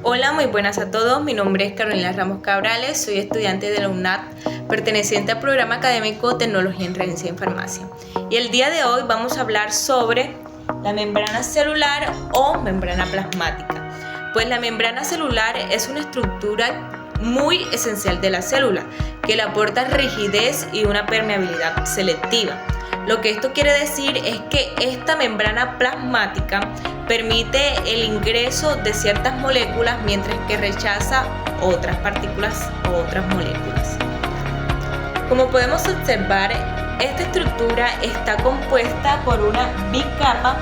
Hola, muy buenas a todos. Mi nombre es Carolina Ramos Cabrales, soy estudiante de la UNAD, perteneciente al programa académico Tecnología en Regencia en Farmacia. Y el día de hoy vamos a hablar sobre la membrana celular o membrana plasmática. Pues la membrana celular es una estructura muy esencial de la célula, que le aporta rigidez y una permeabilidad selectiva. Lo que esto quiere decir es que esta membrana plasmática permite el ingreso de ciertas moléculas mientras que rechaza otras partículas o otras moléculas. Como podemos observar, esta estructura está compuesta por una bicapa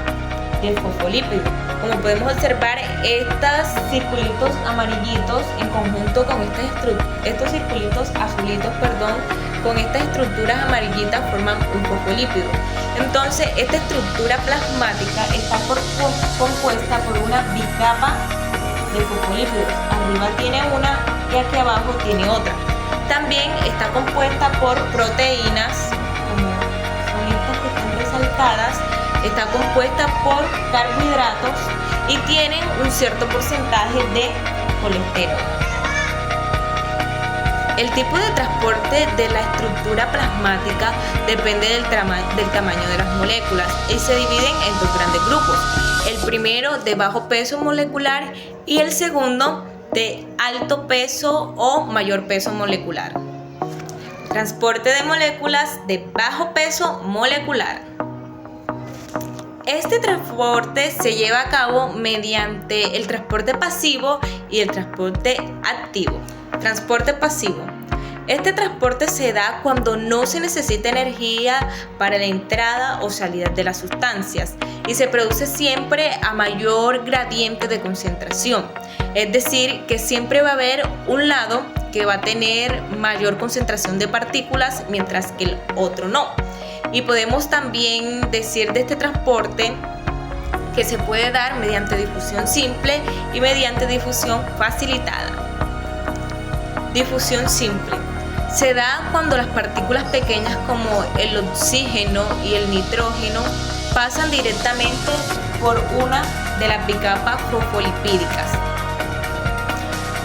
de fosfolípidos. Como podemos observar, estos circulitos amarillitos en conjunto con estos circulitos azulitos, con estas estructuras amarillitas forman un fosfolípido. Entonces, esta estructura plasmática está compuesta por una bicapa de fosfolípidos. Arriba tiene una y aquí abajo tiene otra. También está compuesta por proteínas, como son estas que están resaltadas. Está compuesta por carbohidratos y tienen un cierto porcentaje de colesterol. El tipo de transporte de la estructura plasmática depende del tamaño de las moléculas y se dividen en dos grandes grupos. El primero de bajo peso molecular y el segundo de alto peso o mayor peso molecular. Transporte de moléculas de bajo peso molecular. Este transporte se lleva a cabo mediante el transporte pasivo y el transporte activo. Transporte pasivo. Este transporte se da cuando no se necesita energía para la entrada o salida de las sustancias y se produce siempre a mayor gradiente de concentración. Es decir, que siempre va a haber un lado que va a tener mayor concentración de partículas mientras que el otro no. Y podemos también decir de este transporte que se puede dar mediante difusión simple y mediante difusión facilitada. Difusión simple. Se da cuando las partículas pequeñas como el oxígeno y el nitrógeno pasan directamente por una de las bicapas fosfolipídicas.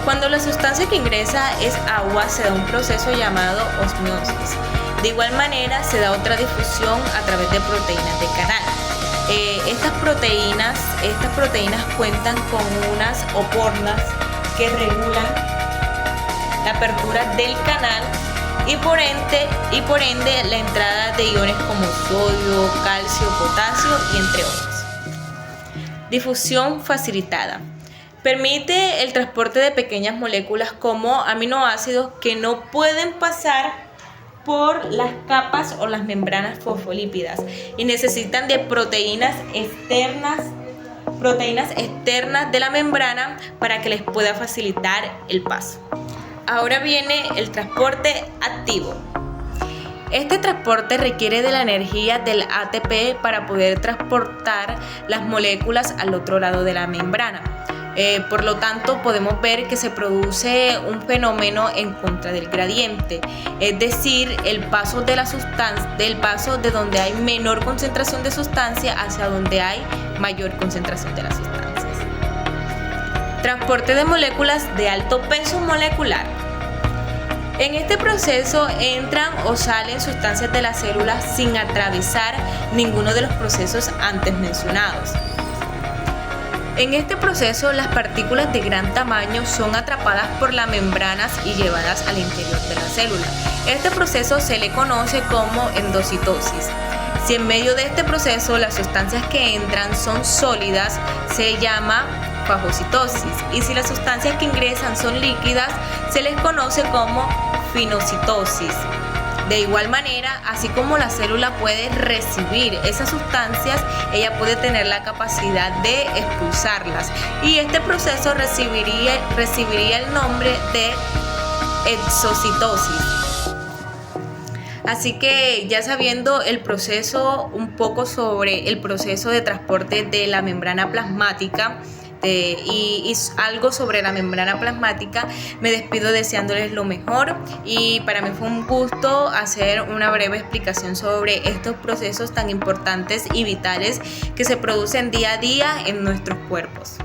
Cuando la sustancia que ingresa es agua, se da un proceso llamado osmosis. De igual manera, se da otra difusión a través de proteínas de canal. Estas proteínas cuentan con unas opornas que regulan la apertura del canal y por ende la entrada de iones como sodio, calcio, potasio y entre otros. Difusión facilitada. Permite el transporte de pequeñas moléculas como aminoácidos que no pueden pasar por las capas o las membranas fosfolípidas y necesitan de proteínas externas de la membrana para que les pueda facilitar el paso. Ahora viene el transporte activo. Este transporte requiere de la energía del ATP para poder transportar las moléculas al otro lado de la membrana. Por lo tanto, podemos ver que se produce un fenómeno en contra del gradiente, es decir, el paso de de donde hay menor concentración de sustancia hacia donde hay mayor concentración de las sustancias. Transporte de moléculas de alto peso molecular. En este proceso entran o salen sustancias de la célula sin atravesar ninguno de los procesos antes mencionados. En este proceso, las partículas de gran tamaño son atrapadas por las membranas y llevadas al interior de la célula. Este proceso se le conoce como endocitosis. Si en medio de este proceso las sustancias que entran son sólidas, se llama fagocitosis. Y si las sustancias que ingresan son líquidas, se les conoce como finocitosis. De igual manera, así como la célula puede recibir esas sustancias, ella puede tener la capacidad de expulsarlas. Y este proceso recibiría el nombre de exocitosis. Así que ya sabiendo un poco sobre el proceso de transporte de la membrana plasmática, y algo sobre la membrana plasmática, me despido deseándoles lo mejor y para mí fue un gusto hacer una breve explicación sobre estos procesos tan importantes y vitales que se producen día a día en nuestros cuerpos.